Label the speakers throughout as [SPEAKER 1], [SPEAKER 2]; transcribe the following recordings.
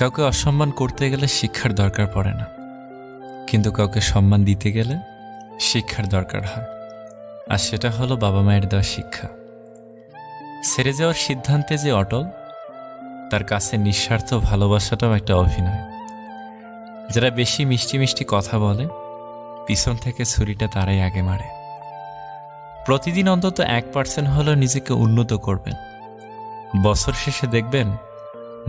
[SPEAKER 1] কাউকে অসম্মান করতে গেলে শিক্ষার দরকার পড়ে না, কিন্তু কাউকে সম্মান দিতে গেলে শিক্ষার দরকার হয়। আর সেটা হলো বাবা মায়ের দেওয়া শিক্ষা। ছেড়ে যাওয়ার সিদ্ধান্তে যে অটল, তার কাছে নিঃস্বার্থ ভালোবাসাটাও একটা অভিনয়। যারা বেশি মিষ্টি মিষ্টি কথা বলে, পিছন থেকে ছুরিটা তারাই আগে মারে। প্রতিদিন অন্তত 1% হলেও নিজেকে উন্নত করবেন। বছর শেষে দেখবেন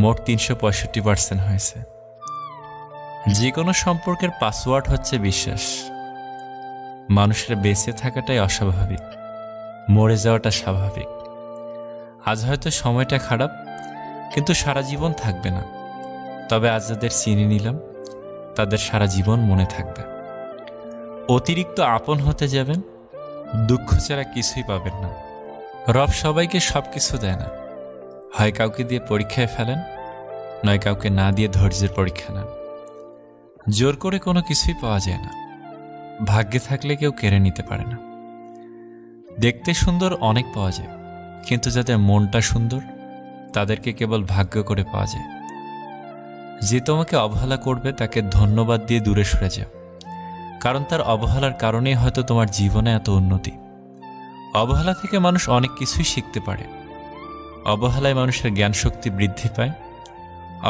[SPEAKER 1] মোট 365% হয়েছে। যে কোনো সম্পর্কের পাসওয়ার্ড হচ্ছে বিশ্বাস। মানুষের বেঁচে থাকাটাই অস্বাভাবিক, মরে যাওয়াটা স্বাভাবিক। আজ হয়তো সময়টা খারাপ, কিন্তু সারা জীবন থাকবে না। তবে আজ যাদের চিনে নিলাম, তাদের সারা জীবন মনে থাকবে। অতিরিক্ত আপন হতে যাবেন, দুঃখ ছাড়া কিছুই পাবেন না। রব সবাইকে সব কিছু দেয় না। হয় কাউকে দিয়ে পরীক্ষায় ফেলেন, নয় কাউকে না দিয়ে ধৈর্যের পরীক্ষা নেন। জোর করে কোনো কিছুই পাওয়া যায় না। ভাগ্যে থাকলে কেউ কেড়ে নিতে পারে না। দেখতে সুন্দর অনেক পাওয়া যায়, কিন্তু যাদের মনটা সুন্দর, তাদেরকে কেবল ভাগ্য করে পাওয়া যায়। যে তোমাকে অবহেলা করবে, তাকে ধন্যবাদ দিয়ে দূরে সরে যাও, কারণ তার অবহেলার কারণেই হয়তো তোমার জীবনে এত উন্নতি। অবহেলা থেকে মানুষ অনেক কিছুই শিখতে পারে। অবহেলায় মানুষের জ্ঞান শক্তি বৃদ্ধি পায়।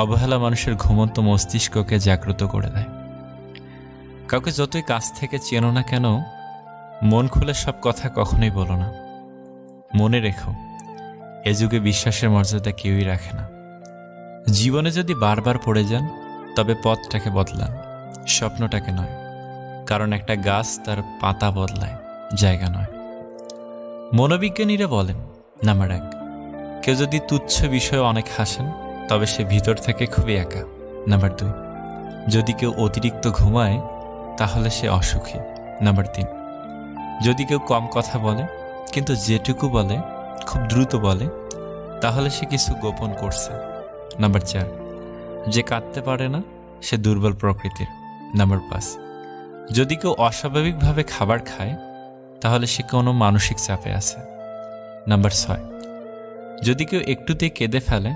[SPEAKER 1] অবহেলা মানুষের ঘুমন্ত মস্তিষ্ককে জাগ্রত করে দেয়। কাউকে যতই কাছ থেকে চেনো না কেন, মন খুলে সব কথা কখনোই বলো না। মনে রেখো, এ যুগে বিশ্বাসের মর্যাদা কেউই রাখে না। জীবনে যদি বারবার পড়ে যান, তবে পথটাকে বদলান, স্বপ্নটাকে নয়। কারণ একটা গাছ তার পাতা বদলায়, জায়গা নয়। মনোবিজ্ঞানীরা বলেন, নাম্বার 1, কেউ যদি তুচ্ছ বিষয়ে অনেক হাসেন, তবে সে ভিতর থেকে খুবই একা। নাম্বার 2, যদি কেউ অতিরিক্ত ঘুমায়, তাহলে সে অসুখী। নাম্বার 3, যদি কেউ কম কথা বলে, কিন্তু যেটুকু বলে খুব দ্রুত বলে, তাহলে সে কিছু গোপন করছে। নাম্বার 4, যে কাঁদতে পারে না, সে দুর্বল প্রকৃতির। নাম্বার 5, যদি কেউ অস্বাভাবিকভাবে খাবার খায়, তাহলে সে কোনো মানসিক চাপে আছে। নাম্বার 6, যদি কেউ একটুতেই কেঁদে ফেলে,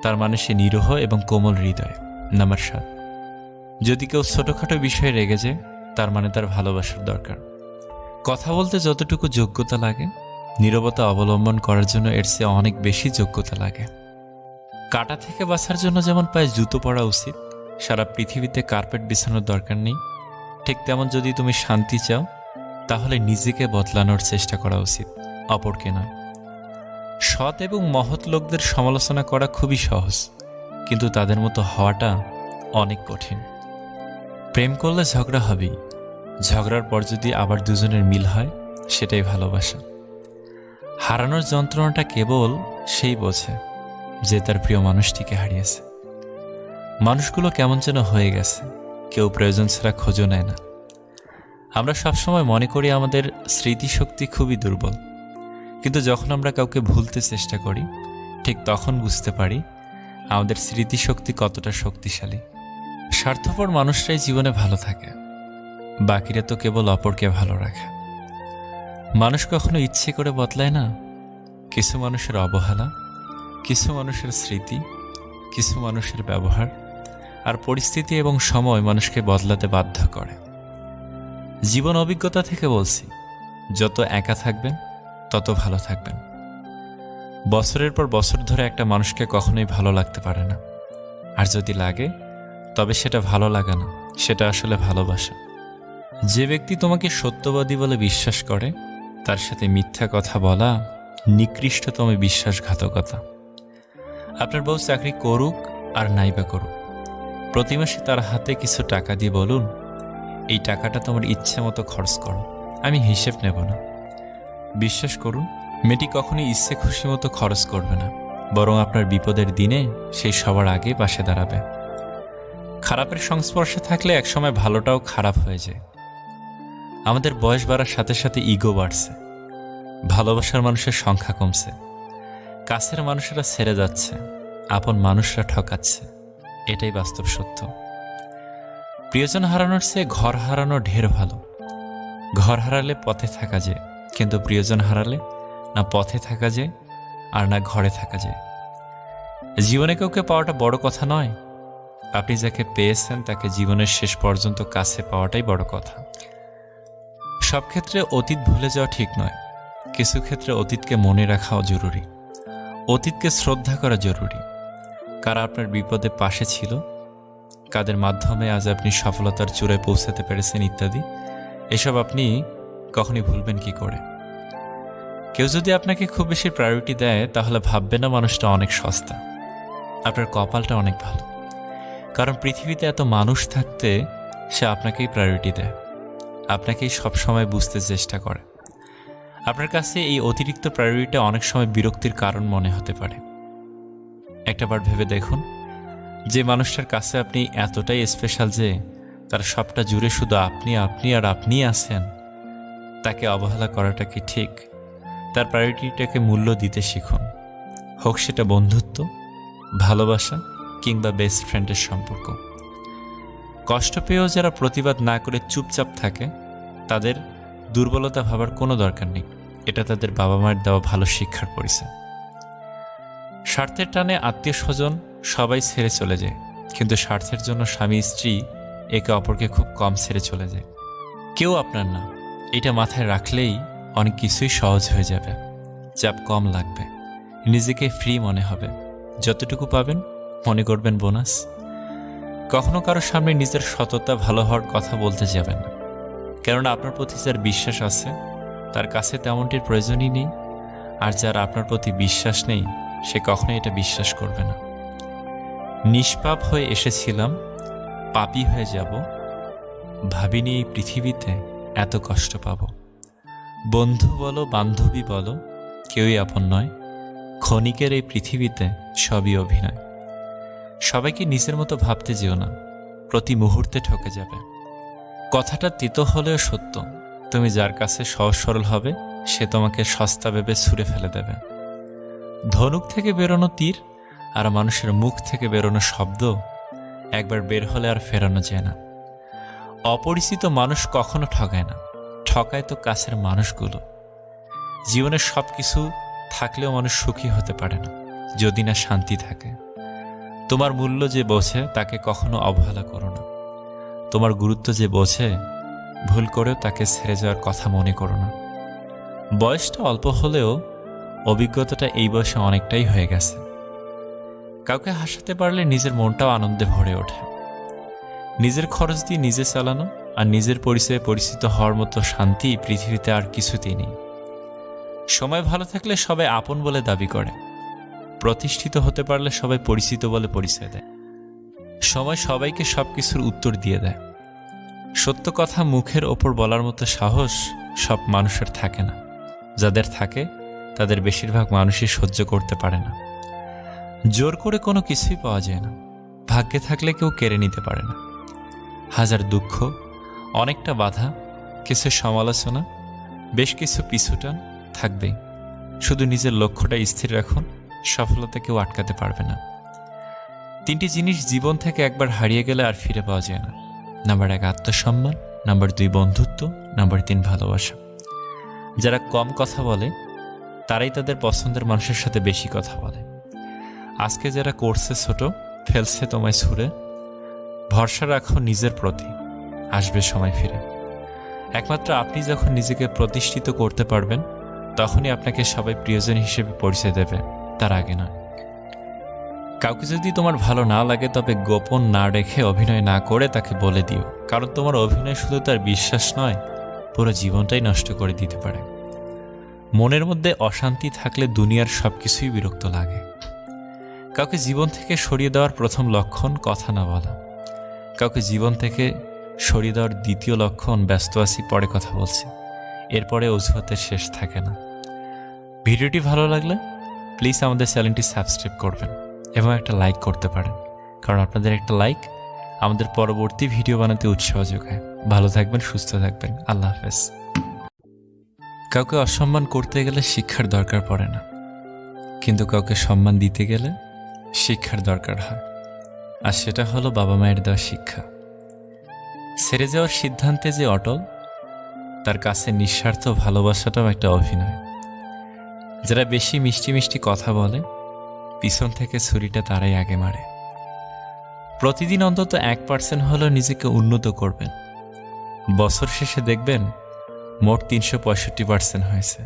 [SPEAKER 1] তার মানে সে নিরীহ এবং কোমল হৃদয়। নাম্বার 7, যদি কেউ ছোটখাটো বিষয়ে রেগে যায়, তার মানে তার ভালোবাসার দরকার। কথা বলতে যতটুকু যোগ্যতা লাগে, নীরবতা অবলম্বন করার জন্য এর চেয়ে অনেক বেশি যোগ্যতা লাগে। কাঁটা থেকে বাঁচার জন্য যেমন পায়ে জুতো পরা উচিত, সারা পৃথিবীতে কার্পেট বিছানোর দরকার নেই, ঠিক তেমন যদি তুমি শান্তি চাও, তাহলে নিজেকে বদলানোর চেষ্টা করা উচিত, অপরকে নয়। সৎ এবং মহৎ লোকদের সমালোচনা করা খুবই সহজ, কিন্তু তাদের মতো হওয়াটা অনেক কঠিন। প্রেম করলে ঝগড়া হবেই। ঝগড়ার পর যদি আবার দুজনের মিল হয়, সেটাই ভালোবাসা। হারানোর যন্ত্রণাটা কেবল সেই বোঝে যে তার প্রিয় মানুষটিকে হারিয়েছে। মানুষগুলো কেমন যেন হয়ে গেছে, কেউ প্রয়োজন ছাড়া খোঁজও নেয় না। আমরা সবসময় মনে করি আমাদের স্মৃতিশক্তি খুবই দুর্বল, কিন্তু যখন আমরা কাউকে ভুলতে চেষ্টা করি, ঠিক তখন বুঝতে পারি আমাদের স্মৃতিশক্তি কতটা শক্তিশালী। স্বার্থপর মানুষরাই জীবনে ভালো থাকে, বাকিরা তো কেবল অপরকে ভালো রাখে। মানুষ কখনো ইচ্ছে করে বদলায় না। কিছু মানুষের অবহেলা, কিছু মানুষের স্মৃতি, কিছু মানুষের ব্যবহার আর পরিস্থিতি এবং সময় মানুষকে বদলাতে বাধ্য করে। জীবন অভিজ্ঞতা থেকে বলছি, যত একা থাকবেন তত ভালো থাকবেন। বছরের পর বছর ধরে একটা মানুষকে কখনোই ভালো লাগতে পারে না। আর যদি লাগে, তবে সেটা ভালো লাগা না, সেটা আসলে ভালোবাসা। যে ব্যক্তি তোমাকে সত্যবাদী বলে বিশ্বাস করে, তার সাথে মিথ্যা কথা বলা নিকৃষ্টতম বিশ্বাসঘাতকতা। আপনার বউ চাকরি করুক আর নাইবা করুক, প্রতি মাসে তার হাতে কিছু টাকা দিয়ে বলুন, এই টাকাটা তোমার ইচ্ছে মতো খরচ করো, আমি হিসেব নেব না। বিশ্বাস করুন, মেয়েটি কখনোই ইচ্ছে খুশি মতো খরচ করবে না, বরং আপনার বিপদের দিনে সেই সবার আগে পাশে দাঁড়াবে। খারাপের সংস্পর্শে থাকলে একসময় ভালোটাও খারাপ হয়ে যায়। আমাদের বয়স বাড়ার সাথে সাথে ইগো বাড়ছে, ভালোবাসার মানুষের সংখ্যা কমছে, কাছের মানুষেরা ছেড়ে যাচ্ছে, আপন মানুষরা ঠকাচ্ছে। এটাই বাস্তব সত্য। প্রিয়জন হারানোর চেয়ে ঘর হারানো ঢের ভালো। ঘর হারালে পথে থাকা যায়, কিন্তু প্রিয়জন হারালে না পথে থাকা যায় আর না ঘরে থাকা যায়। জীবনে কাউকে পাওয়াটা বড় কথা নয়, আপনি যাকে পেয়েছেন তাকে জীবনের শেষ পর্যন্ত কাছে পাওয়াটাই বড় কথা। সব ক্ষেত্রে অতীত ভুলে যাওয়া ঠিক নয়, কিছু ক্ষেত্রে অতীতকে মনে রাখাও জরুরি। অতীতকে শ্রদ্ধা করা জরুরি। কারা আপনার বিপদে পাশে ছিল, কাদের মাধ্যমে আজ আপনি সফলতার চূড়ায় পৌঁছাতে পেরেছেন ইত্যাদি, এসব আপনি কখনই ভুলবেন কি করে? কেউ যদি আপনাকে খুব বেশি প্রায়োরিটি দেয় তাহলে ভাববেন না মানুষটা অনেক সস্তা। আপনার কপালটা অনেক ভালো, কারণ পৃথিবীতে এত মানুষ থাকতে সে আপনাকেই প্রায়োরিটি দেয়, আপনাকেই সবসময় বুঝতে চেষ্টা করে। আপনার কাছে এই অতিরিক্ত প্রায়োরিটিটা অনেক সময় বিরক্তির কারণ মনে হতে পারে। একটাবার ভেবে দেখুন, যে মানুষটার কাছে আপনি এতটাই স্পেশাল যে তার সবটা জুড়ে শুধু আপনি আপনি আর আপনিই আছেন, তাকে অবহেলা করাটা কি ঠিক? তার প্রায়োরিটিটাকে মূল্য দিতে শিখুন, হোক সেটা বন্ধুত্ব, ভালোবাসা কিংবা বেস্ট ফ্রেন্ডের সম্পর্ক। কষ্ট পেয়েও যারা প্রতিবাদ না করে চুপচাপ থাকে তাদের দুর্বলতা ভাবার কোনো দরকার নেই, এটা তাদের বাবা মায়ের দেওয়া ভালো শিক্ষার পরিচয়। স্বার্থের টানে আত্মীয় স্বজন সবাই ছেড়ে চলে যায়, কিন্তু স্বার্থের জন্য স্বামী স্ত্রী একে অপরকে খুব কম ছেড়ে চলে যায়। কেউ আপনার না, এটা মাথায় রাখলেই অনেক কিছুই সহজ হয়ে যাবে। চাপ কম লাগবে, নিজেকে ফ্রি মনে হবে। যতটুকু পাবেন মনে করবেন বোনাস। কখনো কারো সামনে নিজের সততা ভালো হওয়ার কথা বলতে যাবেন না, কেননা আপনার প্রতি যার বিশ্বাস আছে তার কাছে তেমনটির প্রয়োজনই নেই, আর যার আপনার প্রতি বিশ্বাস নেই সে কখনোই এটা বিশ্বাস করবে না। নিষ্পাপ হয়ে এসেছিলাম, পাপী হয়ে যাব, ভাবিনি এই পৃথিবীতে এত কষ্ট পাব। বন্ধু বলো বান্ধবী বলো কেউই আপন নয়, ক্ষণিকের এই পৃথিবীতে সবই অভিনয়। সবাইকে নিজের মতো ভাবতে যেও না, প্রতি মুহূর্তে ঠকে যাবে। কথাটা তিতো হলেও সত্য, তুমি যার কাছে সহজ সরল হবে সে তোমাকে সস্তা ভেবে ছুঁড়ে ফেলে দেবে। ধনুক থেকে বেরোনো তীর আর মানুষের মুখ থেকে বেরোনো শব্দ একবার বের হলে আর ফেরানো যায় না। অপরিচিত মানুষ কখনো ঠকায় না, ঠকায় তো কাছের মানুষগুলো। জীবনে সব কিছু থাকলেও মানুষ সুখী হতে পারে না যদি না শান্তি থাকে। তোমার মূল্য যে বোঝে তাকে কখনো অবহেলা করো না। তোমার গুরুত্ব যে বোঝে ভুল করেও তাকে ছেড়ে যাওয়ার কথা মনে করো না। বয়সটা অল্প হলেও অভিজ্ঞতাটা এই বয়সে অনেকটাই হয়ে গেছে। কাউকে হাসাতে পারলে নিজের মনটাও আনন্দে ভরে ওঠে। নিজের খরচ দিয়ে নিজে চালানো আর নিজের পরিচয়ে পরিচিত হওয়ার মতো শান্তি পৃথিবীতে আর কিছুতেই নেই। সময় ভালো থাকলে সবাই আপন বলে দাবি করে, প্রতিষ্ঠিত হতে পারলে সবাই পরিচিত বলে পরিচয় দেয়। সময় সবাইকে সবকিছুর উত্তর দিয়ে দেয়। সত্য কথা মুখের ওপর বলার মতো সাহস সব মানুষের থাকে না, যাদের থাকে তাদের বেশিরভাগ মানুষই সহ্য করতে পারে না। জোর করে কোনো কিছুই পাওয়া যায় না, ভাগ্যে থাকলে কেউ কেড়ে নিতে পারে না। হাজার দুঃখ, অনেকটা বাধা, কিছু সমালোচনা, বেশ কিছু পিছুটান থাকবেই। শুধু নিজের লক্ষ্যটা স্থির রাখুন, সফলতা কেউ আটকাতে পারবে না। 3টি জিনিস জীবন থেকে একবার হারিয়ে গেলে আর ফিরে পাওয়া যায় না। নাম্বার 1 আত্মসম্মান, নাম্বার 2 বন্ধুত্ব, নাম্বার 3 ভালোবাসা। যারা কম কথা বলে তারাই তাদের পছন্দের মানুষের সাথে বেশি কথা বলে। আজকে যারা করছে ছোট, ফেলছে তোমায় ছুঁড়ে, ভরসা রাখো নিজের প্রতি, আসবে সময় ফিরে। একমাত্র আপনি যখন নিজেকে প্রতিষ্ঠিত করতে পারবেন তখনই আপনাকে সবাই প্রিয়জন হিসেবে পরিচয় দেবে, তার আগে নয়। কাউকে যদি তোমার ভালো না লাগে তবে গোপন না রেখে অভিনয় না করে তাকে বলে দিও, কারণ তোমার অভিনয় শুধু তার বিশ্বাস নয়, পুরো জীবনটাই নষ্ট করে দিতে পারে। মনের মধ্যে অশান্তি থাকলে দুনিয়ার সব কিছুই বিরক্ত লাগে। কাউকে জীবন থেকে সরিয়ে দেওয়ার প্রথম লক্ষণ কথা না বলা। কাউকে জীবন থেকে সরিয়ে দেওয়ার দ্বিতীয় লক্ষণ ব্যস্ত আছি, পরে কথা বলছি। এরপরে অজুহাতের শেষ থাকে না। ভিডিওটি ভালো লাগলে প্লিজ আমাদের চ্যানেলটি সাবস্ক্রাইব করবেন এবং একটা লাইক করতে পারেন, কারণ আপনাদের একটা লাইক আমাদের পরবর্তী ভিডিও বানাতে উৎসাহ যোগায়। ভালো থাকবেন, সুস্থ থাকবেন, আল্লাহ হাফেজ। কাউকে অসম্মান করতে গেলে শিক্ষার দরকার পড়ে না, কিন্তু কাউকে সম্মান দিতে গেলে শিক্ষার দরকার হয়, আর সেটা হলো বাবা মায়ের দেওয়া শিক্ষা। ছেড়ে যাওয়ার সিদ্ধান্তে যে অটল, তার কাছে নিঃস্বার্থ ভালোবাসাটাও একটা অভিনয়। যারা বেশি মিষ্টি মিষ্টি কথা বলে পিছন থেকে ছুরিটা তারাই আগে মারে। প্রতিদিন অন্তত 1% হলেও নিজেকে উন্নত করবেন। বছর শেষে দেখবেন মোট 365% হয়েছে।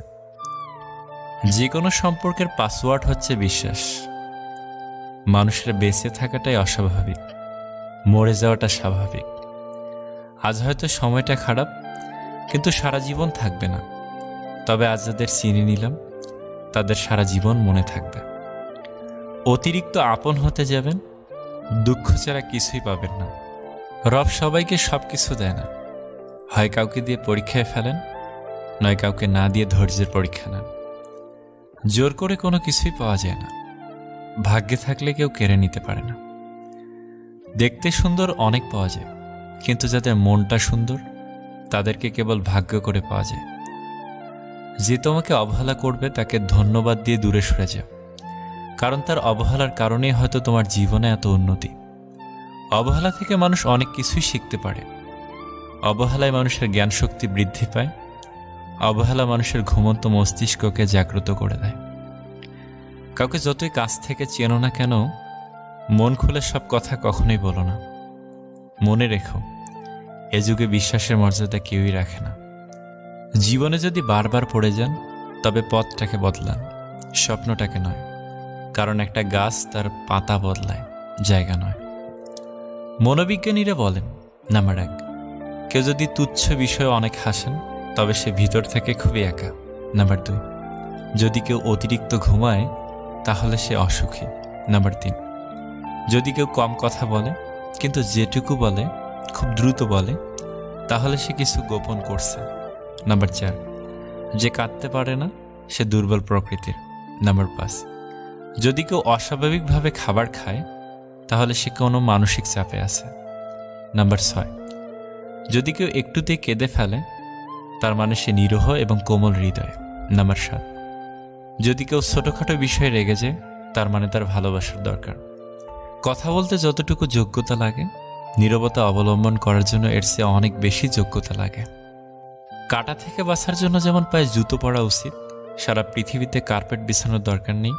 [SPEAKER 1] যে কোনো সম্পর্কের পাসওয়ার্ড হচ্ছে বিশ্বাস। মানুষের বেঁচে থাকাটাই অস্বাভাবিক, মরে যাওয়াটা স্বাভাবিক। আজ হয়তো সময়টা খারাপ, কিন্তু সারা জীবন থাকবে না। তবে আজ যাদের চিনে নিলাম তাদের সারা জীবন মনে থাকবে। অতিরিক্ত আপন হতে যাবেন, দুঃখ ছাড়া কিছুই পাবেন না। রব সবাইকে সব কিছু দেয় না। হয় কাউকে দিয়ে পরীক্ষায় ফেলেন, নয় কাউকে না দিয়ে ধৈর্যের পরীক্ষা নেন। জোর করে কোনো কিছুই পাওয়া যায় না। ভাগ্যে থাকলে কেউ কেড়ে নিতে পারে না। দেখতে সুন্দর অনেক পাওয়া যায়, কিন্তু যাদের মনটা সুন্দর তাদেরকে কেবল ভাগ্য করে পাওয়া যায়। যে তোমাকে অবহেলা করবে তাকে ধন্যবাদ দিয়ে দূরে সরে যাও, কারণ তার অবহেলার কারণেই হয়তো তোমার জীবনে এত উন্নতি। অবহেলা থেকে মানুষ অনেক কিছুই শিখতে পারে। অবহেলায় মানুষের জ্ঞান শক্তি বৃদ্ধি পায়। অবহেলা মানুষের ঘুমন্ত মস্তিষ্ককে জাগ্রত করে দেয়। কাউকে যতই কাছ থেকে চেনো না কেন, মন খুলে সব কথা কখনোই বলো না। মনে রেখো, এ যুগে বিশ্বাসের মর্যাদা কেউই রাখে না। জীবনে যদি বারবার পড়ে যান, তবে পথটাকে বদলান, স্বপ্নটাকে নয়। কারণ একটা গাছ তার পাতা বদলায়, জায়গা নয়। মনোবিজ্ঞানীরা বলেন, নাম্বার 1, কেউ যদি তুচ্ছ বিষয়ে অনেক হাসেন তবে সে ভিতর থেকে খুবই একা। নাম্বার 2, যদি কেউ অতিরিক্ত ঘুমায় তাহলে সে অসুখী। নাম্বার 3, যদি কেউ কম কথা বলে কিন্তু যেটুকু বলে খুব দ্রুত বলে তাহলে সে কিছু গোপন করছে। নাম্বার 4, যে কাঁদতে পারে না সে দুর্বল প্রকৃতির। নাম্বার 5, যদি কেউ অস্বাভাবিকভাবে খাবার খায় তাহলে সে কোনো মানসিক চাপে আছে। নাম্বার 6, যদি কেউ একটুতেই কেঁদে ফেলে তার মানে সে নিরীহ এবং কোমল হৃদয়। নাম্বার 7, যদি কেউ ছোটখাটো বিষয়ে রেগে যায় তার মানে তার ভালোবাসার দরকার। কথা বলতে যতটুকু যোগ্যতা লাগে, নীরবতা অবলম্বন করার জন্য এর চেয়ে অনেক বেশি যোগ্যতা লাগে। কাঁটা থেকে বাঁচার জন্য যেমন পায়ে জুতো পরা উচিত, সারা পৃথিবীতে কার্পেট বিছানোর দরকার নেই,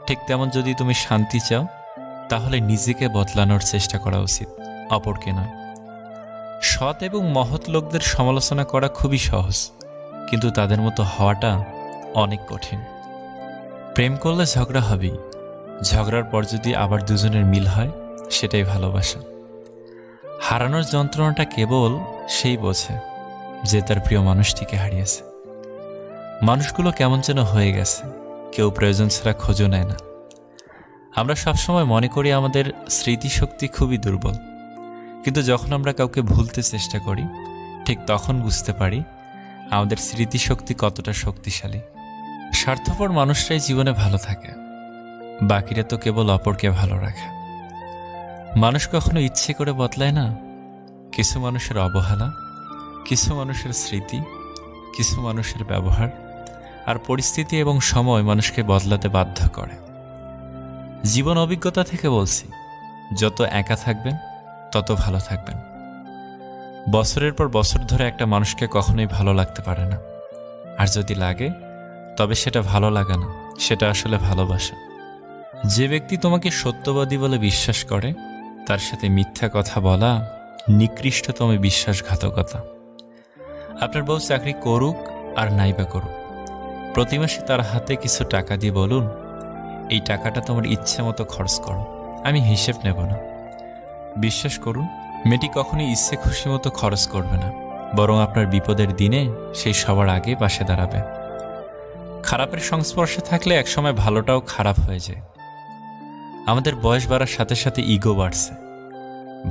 [SPEAKER 1] ঠিক তেমন যদি তুমি শান্তি চাও তাহলে নিজেকে বদলানোর চেষ্টা করা উচিত, অপরকে নয়। সৎ এবং মহৎ লোকদের সমালোচনা করা খুবই সহজ, কিন্তু তাদের মতো হওয়াটা অনেক কঠিন। প্রেম করলে ঝগড়া হবেই, ঝগড়ার পর যদি আবার দুজনের মিল হয় সেটাই ভালোবাসা। হারানোর যন্ত্রণাটা কেবল সেই বোঝে যে তার প্রিয় মানুষটিকে হারিয়েছে। মানুষগুলো কেমন যেন হয়ে গেছে, কেউ প্রয়োজন ছাড়া খোঁজও নেয় না। আমরা সবসময় মনে করি আমাদের স্মৃতিশক্তি খুবই দুর্বল, কিন্তু যখন আমরা কাউকে ভুলতে চেষ্টা করি ঠিক তখন বুঝতে পারি আমাদের স্মৃতিশক্তি কতটা শক্তিশালী। স্বার্থপর মানুষরাই জীবনে ভালো থাকে, বাকিরা তো কেবল অপরকে ভালো রাখে। মানুষ কখনো ইচ্ছে করে বদলায় না। কিছু মানুষের অবহেলা, কিছু মানুষের স্মৃতি, কিছু মানুষের ব্যবহার আর পরিস্থিতি এবং সময় মানুষকে বদলাতে বাধ্য করে। জীবন অভিজ্ঞতা থেকে বলছি, যত একা থাকবেন তত ভালো থাকবেন। বছরের পর বছর ধরে একটা মানুষকে কখনোই ভালো লাগতে পারে না, আর যদি লাগে তবে সেটা ভালো লাগা না, সেটা আসলে ভালোবাসা। যে ব্যক্তি তোমাকে সত্যবাদী বলে বিশ্বাস করে তার সাথে মিথ্যা কথা বলা নিকৃষ্টতম বিশ্বাসঘাতকতা। আপনার বউ চাকরি করুক আর নাইবা করুক, প্রতি মাসে তার হাতে কিছু টাকা দিয়ে বলুন, এই টাকাটা তোমার ইচ্ছে মতো খরচ করো, আমি হিসেব নেব না। বিশ্বাস করুন, মেয়েটি কখনোই ইচ্ছে খুশি মতো খরচ করবে না, বরং আপনার বিপদের দিনে সেই সবার আগে পাশে দাঁড়াবে। খারাপের সংস্পর্শে থাকলে একসময় ভালোটাও খারাপ হয়ে যায়। আমাদের বয়স বাড়ার সাথে সাথে ইগো বাড়ছে,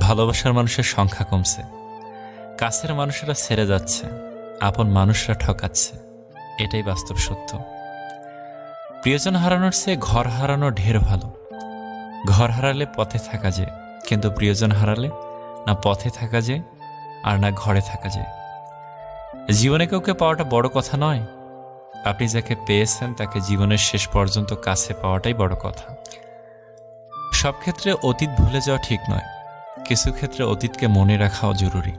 [SPEAKER 1] ভালোবাসার মানুষের সংখ্যা কমছে, কাছের মানুষেরা ছেড়ে যাচ্ছে, আপন মানুষরা ঠকাচ্ছে। এটাই বাস্তব সত্য। প্রিয়জন হারানোর চেয়ে ঘর হারানো ঢের ভালো। ঘর হারালে পথে থাকা যায়, কিন্তু প্রিয়জন হারালে না পথে থাকা যায় আর না ঘরে থাকা যায়। জীবনে কাউকে পাওয়াটা বড় কথা নয়, আপনি যাকে পেয়েছেন তাকে জীবনের শেষ পর্যন্ত কাছে পাওয়াটাই বড় কথা। সব ক্ষেত্রে অতীত ভুলে যাওয়া ঠিক নয়, কিছু ক্ষেত্রে অতীতকে মনে রাখাও জরুরি।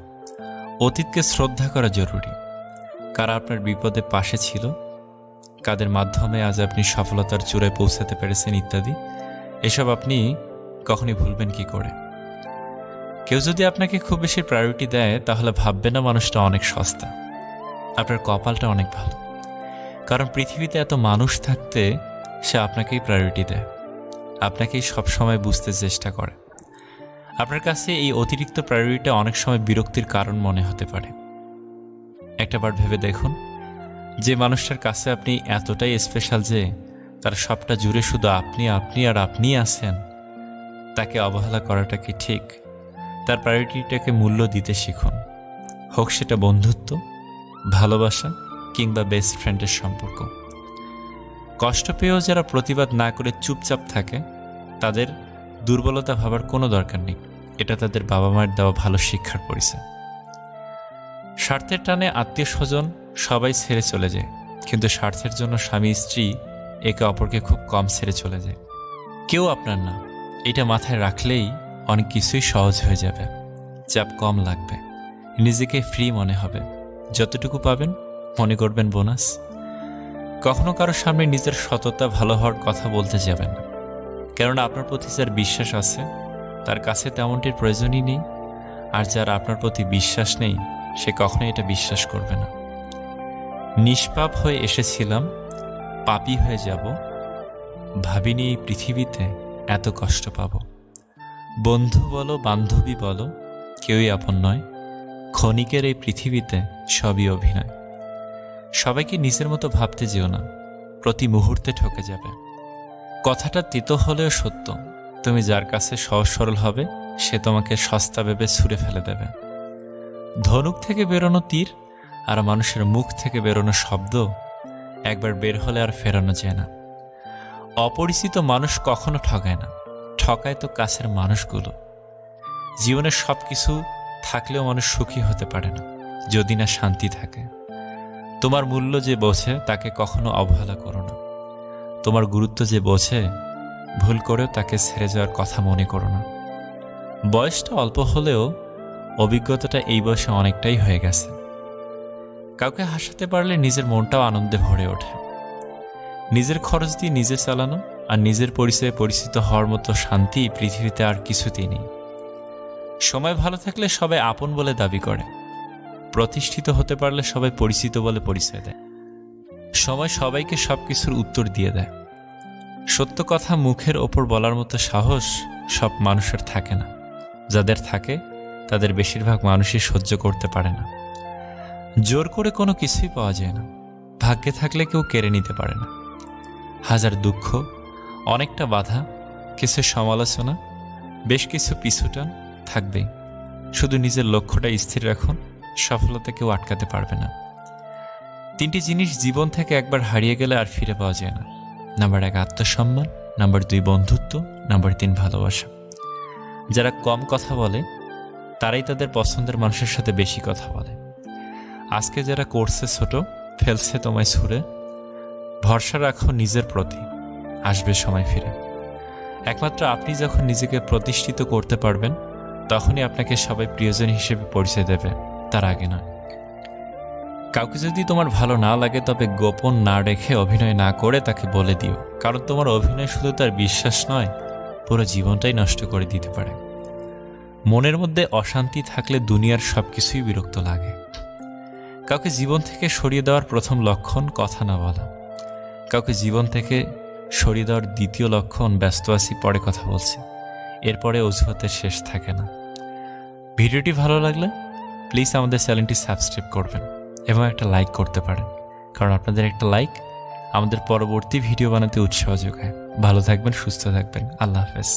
[SPEAKER 1] অতীতকে শ্রদ্ধা করা জরুরি। কারা আপনার বিপদে পাশে ছিল, কাদের মাধ্যমে আজ আপনি সফলতার চূড়ায় পৌঁছাতে পেরেছেন ইত্যাদি, এসব আপনি কখনই ভুলবেন কি করে। কেউ যদি আপনাকে খুব বেশি প্রায়োরিটি দেয় তাহলে ভাববে না মানুষটা অনেক সস্তা। আপনার কপালটা অনেক ভালো, কারণ পৃথিবীতে এত মানুষ থাকতে সে আপনাকেই প্রায়োরিটি দেয়, আপনাকেই সবসময় বুঝতে চেষ্টা করে। আপনার কাছে এই অতিরিক্ত প্রায়োরিটিটা অনেক সময় বিরক্তির কারণ মনে হতে পারে। একটাবার ভেবে দেখুন, যে মানুষটার কাছে আপনি এতটাই স্পেশাল যে তার সবটা জুড়ে শুধু আপনি আপনি আর আপনিই আছেন, তাকে অবহেলা করাটা কি ঠিক? তার প্রায়োরিটিটাকে মূল্য দিতে শিখুন, হোক সেটা বন্ধুত্ব, ভালোবাসা কিংবা বেস্ট ফ্রেন্ডের সম্পর্ক। কষ্ট পেয়েও যারা প্রতিবাদ না করে চুপচাপ থাকে তাদের দুর্বলতা ভাবার কোনো দরকার নেই। এটা তাদের বাবা মায়ের দেওয়া ভালো শিক্ষার পরিচয়। স্বার্থের টানে আত্মীয় স্বজন সবাই ছেড়ে চলে যায়, কিন্তু স্বার্থের জন্য স্বামী স্ত্রী একে অপরকে খুব কম ছেড়ে চলে যায়। কেউ আপনার না, এটা মাথায় রাখলেই অনেক কিছুই সহজ হয়ে যাবে। চাপ কম লাগবে, নিজেকে ফ্রি মনে হবে। যতটুকু পাবেন মনে করবেন বোনাস। কখনো কারো সামনে নিজের সততা ভালো হওয়ার কথা বলতে যাবেন না, কেননা আপনার প্রতি যার বিশ্বাস আছে তার কাছে তেমনটির প্রয়োজনই নেই। আর যার আপনার প্রতি বিশ্বাস নেই সে কখনোই এটা বিশ্বাস করবে না। নিষ্পাপ হয়ে এসেছিলাম, পাপী হয়ে যাব, ভাবিনি এই পৃথিবীতে এত কষ্ট পাব। বন্ধু বলো বান্ধবী বলো কেউই আপন নয়, ক্ষণিকের এই পৃথিবীতে সবই অভিনয়। সবাইকে নিজের মতো ভাবতে যেও না, প্রতি মুহূর্তে ঠকে যাবে। কথাটা তিতো হলেও সত্য, তুমি যার কাছে সহজ সরল হবে সে তোমাকে সস্তা ভেবে ছুঁড়ে ফেলে দেবে। ধনুক থেকে বেরোনো তীর আর মানুষের মুখ থেকে বেরোনো শব্দ একবার বের হলে আর ফেরানো যায় না। অপরিচিত মানুষ কখনো ঠকায় না, ঠকায় তো কাছের মানুষগুলো। জীবনের সব কিছু থাকলেও মানুষ সুখী হতে পারে না যদি না শান্তি থাকে। তোমার মূল্য যে বোঝে তাকে কখনো অবহেলা করো না। তোমার গুরুত্ব যে বোঝে ভুল করেও তাকে ছেড়ে যাওয়ার কথা মনে করো না। বয়সটা অল্প হলেও অভিজ্ঞতাটা এই বয়সে অনেকটাই হয়ে গেছে। কাউকে হাসাতে পারলে নিজের মনটাও আনন্দে ভরে ওঠে। নিজের খরচ দিয়ে নিজে চালানো আর নিজের পরিচয়ে পরিচিত হওয়ার মতো শান্তি পৃথিবীতে আর কিছুতেই নেই। সময় ভালো থাকলে সবাই আপন বলে দাবি করে, প্রতিষ্ঠিত হতে পারলে সবাই পরিচিত বলে পরিচয় দেয়। সময় সবাইকে সবকিছুর উত্তর দিয়ে দেয়। সত্য কথা মুখের ওপর বলার মতো সাহস সব মানুষের থাকে না, যাদের থাকে তাদের বেশিরভাগ মানুষই সহ্য করতে পারে না। জোর করে কোনো কিছুই পাওয়া যায় না, ভাগ্যে থাকলে কেউ কেড়ে নিতে পারে না। হাজার দুঃখ, অনেকটা বাধা, কিছু সমালোচনা, বেশ কিছু পিছুটান থাকবেই। শুধু নিজের লক্ষ্যটা স্থির রাখুন, সফলতা কেউ আটকাতে পারবে না। 3টি জিনিস জীবন থেকে একবার হারিয়ে গেলে আর ফিরে পাওয়া যায় না। নাম্বার 1 আত্মসম্মান, নাম্বার 2 বন্ধুত্ব, নাম্বার 3 ভালোবাসা। যারা কম কথা বলে তারাই তাদের পছন্দের মানুষের সাথে বেশি কথা বলে। আজকে যারা করছে ছোট, ফেলছে তোমায় ছুঁড়ে, ভরসা রাখো নিজের প্রতি, আসবে সময় ফিরে। একমাত্র আপনি যখন নিজেকে প্রতিষ্ঠিত করতে পারবেন তখনই আপনাকে সবাই প্রিয়জন হিসেবে পরিচয় দেবে, তার আগে নয়। কাউকে যদি তোমার ভালো না লাগে তবে গোপন না রেখে অভিনয় না করে তাকে বলে দিও, কারণ তোমার অভিনয় শুধু তার বিশ্বাস নয়, পুরো জীবনটাই নষ্ট করে দিতে পারে। মনের মধ্যে অশান্তি থাকলে দুনিয়ার সবকিছুই বিরক্ত লাগে। কাউকে জীবন থেকে সরিয়ে দেওয়ার প্রথম লক্ষণ কথা না বলা। কাউকে জীবন থেকে সরিয়ে দেওয়ার দ্বিতীয় লক্ষণ ব্যস্ত আছি, পরে কথা বলছি। এরপরে অজুহাতের শেষ থাকে না। ভিডিওটি ভালো লাগলে প্লিজ আমাদের চ্যানেলটি সাবস্ক্রাইব করবেন এবং একটা লাইক করতে পারেন, কারণ আপনাদের একটা লাইক আমাদের পরবর্তী ভিডিও বানাতে উৎসাহ যোগায়। ভালো থাকবেন, সুস্থ থাকবেন। আল্লাহ হাফেজ।